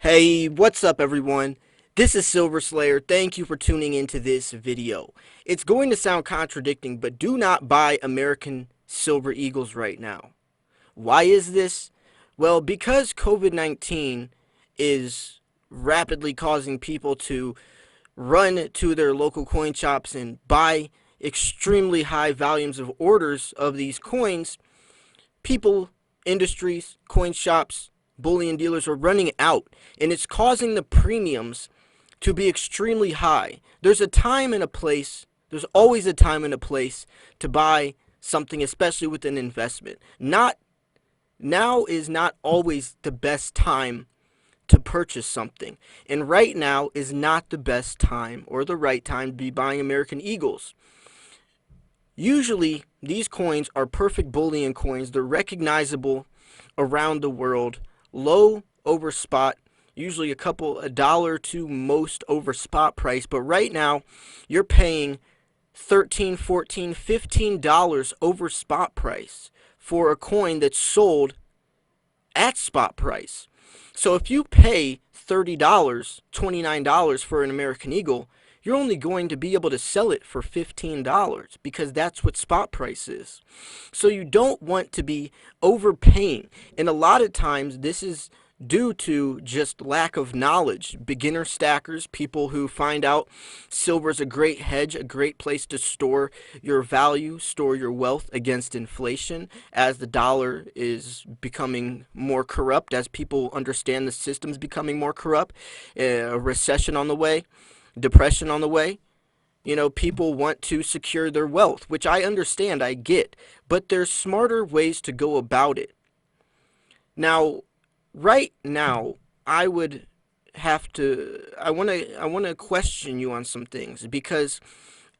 Hey, what's up everyone? This is Silver Slayer. Thank you for tuning into this video. It's going to sound contradicting, but do not buy American Silver Eagles right now. Why is this? Well, because COVID-19 is rapidly causing people to run to their local coin shops and buy extremely high volumes of orders of these coins, people, industries, coin shops, bullion dealers are running out, and it's causing the premiums to be extremely high. There's a time and a place, there's always a time and a place to buy something, especially with an investment. Not now is not always the best time to purchase something, and right now is not the best time or the right time to be buying American Eagles. Usually, these coins are perfect bullion coins. They're recognizable around the world, low over spot, usually a dollar to most over spot price. But right now, you're paying $13, $14, $15 over spot price for a coin that's sold at spot price. So if you pay $30, $29 for an American Eagle, you're only going to be able to sell it for $15 because that's what spot price is. So you don't want to be overpaying. And a lot of times this is due to just lack of knowledge. Beginner stackers, people who find out silver is a great hedge, a great place to store your value, store your wealth against inflation as the dollar is becoming more corrupt, as people understand the system's becoming more corrupt, a recession on the way, depression on the way. People want to secure their wealth, which I understand, I get, but there's smarter ways to go about it. Now, right now, I want to question you on some things, because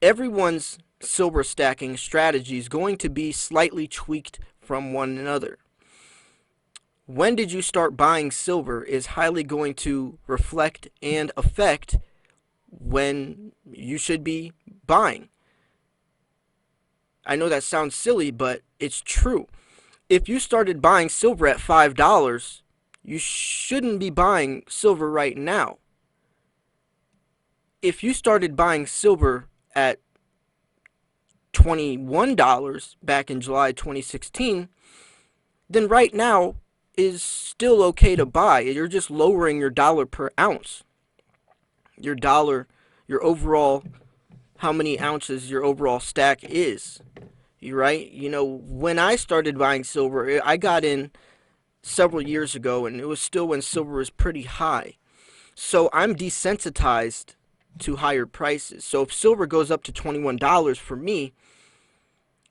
everyone's silver stacking strategy is going to be slightly tweaked from one another. When did you start buying silver is highly going to reflect and affect when you should be buying. I know that sounds silly, but it's true. If you started buying silver at $5, you shouldn't be buying silver right now. If you started buying silver at $21 back in July 2016, then right now is still okay to buy. You're just lowering your dollar per ounce. Your overall, how many ounces your overall stack is. Right? When I started buying silver, I got in several years ago, and it was still when silver was pretty high. So I'm desensitized to higher prices. So if silver goes up to $21 for me,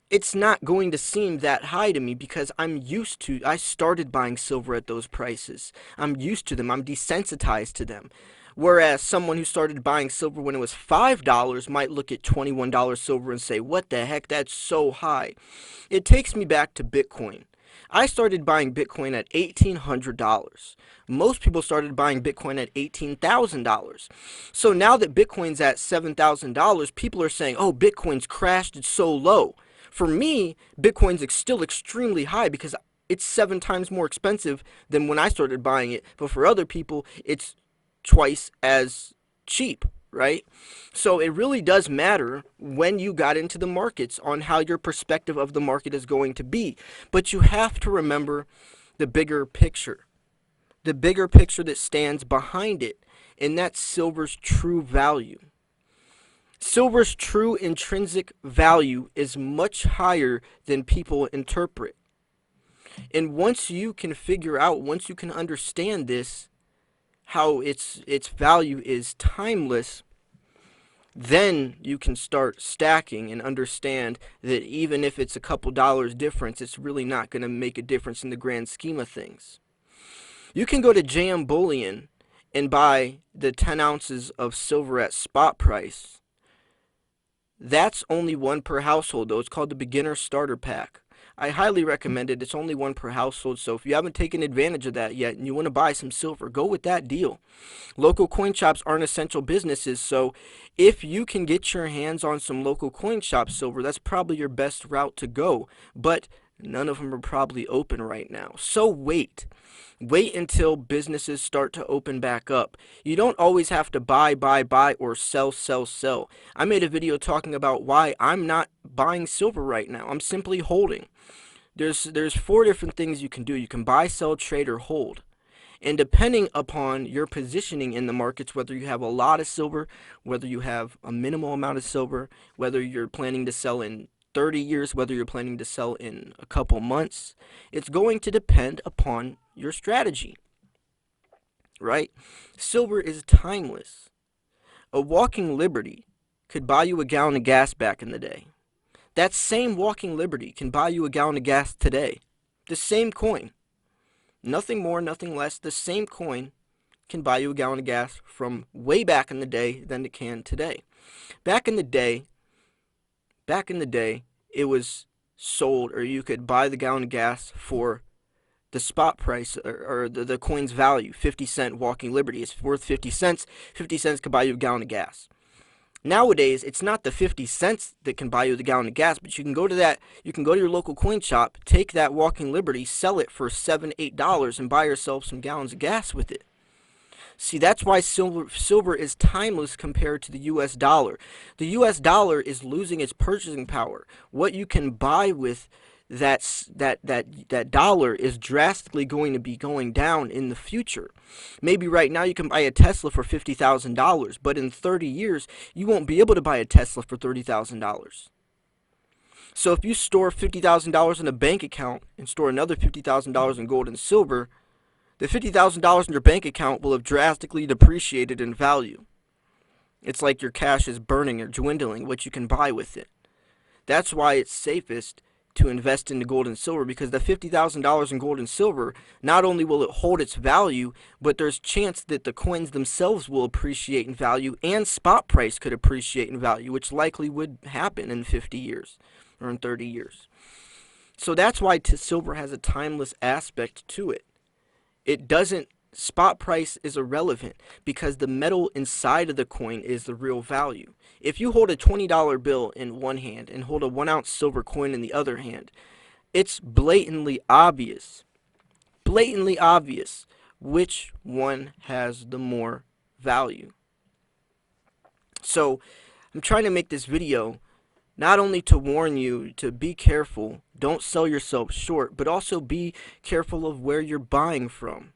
it's not going to seem that high to me because I started buying silver at those prices. I'm used to them. I'm desensitized to them. Whereas someone who started buying silver when it was $5 might look at $21 silver and say, what the heck, that's so high. It takes me back to Bitcoin. I started buying Bitcoin at $1,800. Most people started buying Bitcoin at $18,000. So now that Bitcoin's at $7,000, people are saying, oh, Bitcoin's crashed, it's so low. For me, Bitcoin's still extremely high because it's 7 times more expensive than when I started buying it. But for other people, it's twice as cheap, right? So it really does matter when you got into the markets on how your perspective of the market is going to be. But you have to remember the bigger picture that stands behind it, and that's silver's true value. Silver's true intrinsic value is much higher than people interpret. And once you can understand this, how its value is timeless, then you can start stacking and understand that even if it's a couple dollars difference, it's really not going to make a difference in the grand scheme of things. You can go to JM Bullion and buy the 10 ounces of silver at spot price. That's only one per household, though. It's called the beginner starter pack. I highly recommend it. It's only one per household, so if you haven't taken advantage of that yet and you want to buy some silver, go with that deal. Local coin shops aren't essential businesses, so if you can get your hands on some local coin shop silver, that's probably your best route to go. But None of them are probably open right now. So wait. Wait until businesses start to open back up. You don't always have to buy, or sell. I made a video talking about why I'm not buying silver right now. I'm simply holding. There's four different things you can do. You can buy, sell, trade, or hold. And depending upon your positioning in the markets, whether you have a lot of silver, whether you have a minimal amount of silver, whether you're planning to sell in 30 years, whether you're planning to sell in a couple months, it's going to depend upon your strategy, right? Silver is timeless. A walking Liberty could buy you a gallon of gas back in the day. That same walking Liberty can buy you a gallon of gas today. The same coin. Nothing more, nothing less. The same coin can buy you a gallon of gas from way back in the day than it can today. Back in the day, it was sold, or you could buy the gallon of gas for the spot price, or the coin's value. 50-cent walking Liberty is worth 50 cents. 50 cents could buy you a gallon of gas. Nowadays, it's not the 50 cents that can buy you the gallon of gas, but you can go to your local coin shop, take that walking Liberty, sell it for $7, $8, and buy yourself some gallons of gas with it. See, that's why silver is timeless compared to the US dollar. The US dollar is losing its purchasing power. What you can buy with that dollar is drastically going to be going down in the future. Maybe right now you can buy a Tesla for $50,000, but in 30 years you won't be able to buy a Tesla for $30,000. So if you store $50,000 in a bank account and store another $50,000 in gold and silver, the $50,000 in your bank account will have drastically depreciated in value. It's like your cash is burning or dwindling what you can buy with it. That's why it's safest to invest into gold and silver, because the $50,000 in gold and silver, not only will it hold its value, but there's chance that the coins themselves will appreciate in value, and spot price could appreciate in value, which likely would happen in 50 years or in 30 years. So that's why silver has a timeless aspect to it. Spot price is irrelevant because the metal inside of the coin is the real value. If you hold a $20 bill in one hand and hold a 1-ounce silver coin in the other hand, it's blatantly obvious which one has the more value. So I'm trying to make this video not only to warn you to be careful, don't sell yourself short, but also be careful of where you're buying from.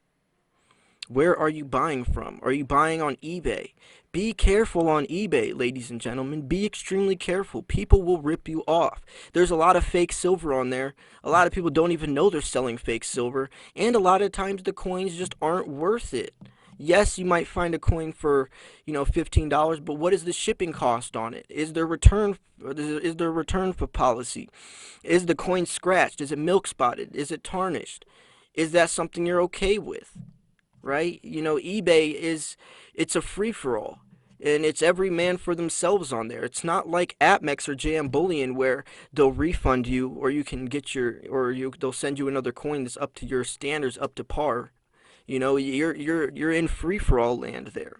Where are you buying from? Are you buying on eBay? Be careful on eBay, ladies and gentlemen. Be extremely careful. People will rip you off. There's a lot of fake silver on there. A lot of people don't even know they're selling fake silver. And a lot of times the coins just aren't worth it. Yes, you might find a coin for, $15, but what is the shipping cost on it? Is there return for policy? Is the coin scratched? Is it milk spotted? Is it tarnished? Is that something you're okay with? Right? eBay it's a free-for-all, and it's every man for themselves on there. It's not like AppMex or Bullion where they'll refund you, or you can get they'll send you another coin that's up to your standards, up to par. You're in free-for-all land there.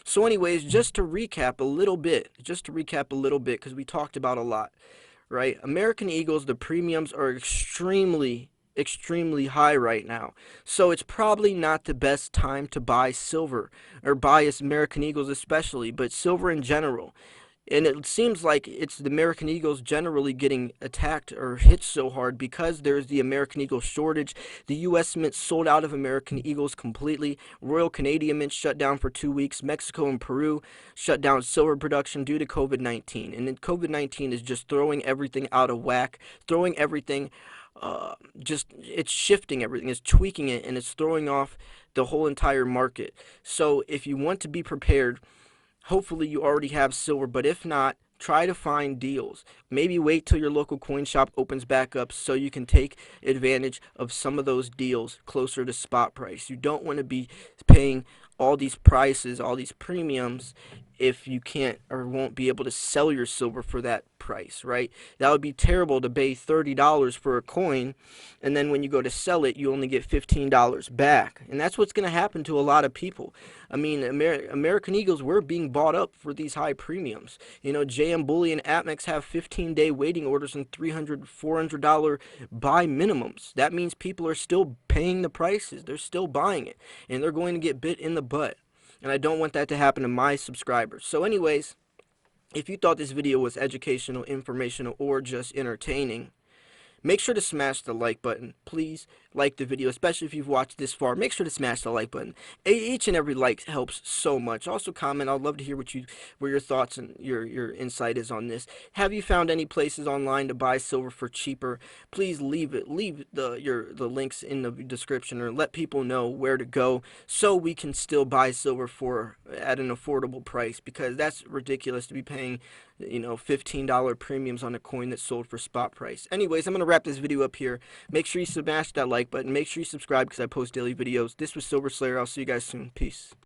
So anyways, just to recap a little bit, because we talked about a lot, right? American Eagles, the premiums are extremely high right now. So it's probably not the best time to buy silver, or buy American Eagles especially, but silver in general. And it seems like it's the American Eagles generally getting attacked or hit so hard because there's the American Eagle shortage. The U.S. Mint sold out of American Eagles completely. Royal Canadian Mint shut down for 2 weeks. Mexico and Peru shut down silver production due to COVID-19. And then COVID-19 is just throwing everything out of whack, throwing everything it's shifting everything, it's tweaking it, and it's throwing off the whole entire market. So if you want to be prepared, hopefully you already have silver, but if not, try to find deals. Maybe wait till your local coin shop opens back up so you can take advantage of some of those deals closer to spot price. You don't want to be paying all these prices, all these premiums, if you can't or won't be able to sell your silver for that price, right? That would be terrible to pay $30 for a coin, and then when you go to sell it, you only get $15 back. And that's what's going to happen to a lot of people. I mean, American Eagles were being bought up for these high premiums. You know, JM Bullion, Atmex have 15-day waiting orders and $300, $400 buy minimums. That means people are still paying the prices. They're still buying it, and they're going to get bit in the butt. And I don't want that to happen to my subscribers. So anyways, if you thought this video was educational, informational, or just entertaining, make sure to smash the like button. Please like the video, especially if you've watched this far. Make sure to smash the like button. Each and every like helps so much. Also comment. I'd love to hear what your thoughts and your insight is on this. Have you found any places online to buy silver for cheaper? Please leave the links in the description, or let people know where to go so we can still buy silver at an affordable price, because that's ridiculous to be paying, you know, $15 premiums on a coin that's sold for spot price. Anyways, I'm gonna wrap this video up here. Make sure you smash that like button. Make sure you subscribe because I post daily videos. This was Silver Slayer. I'll see you guys soon. Peace.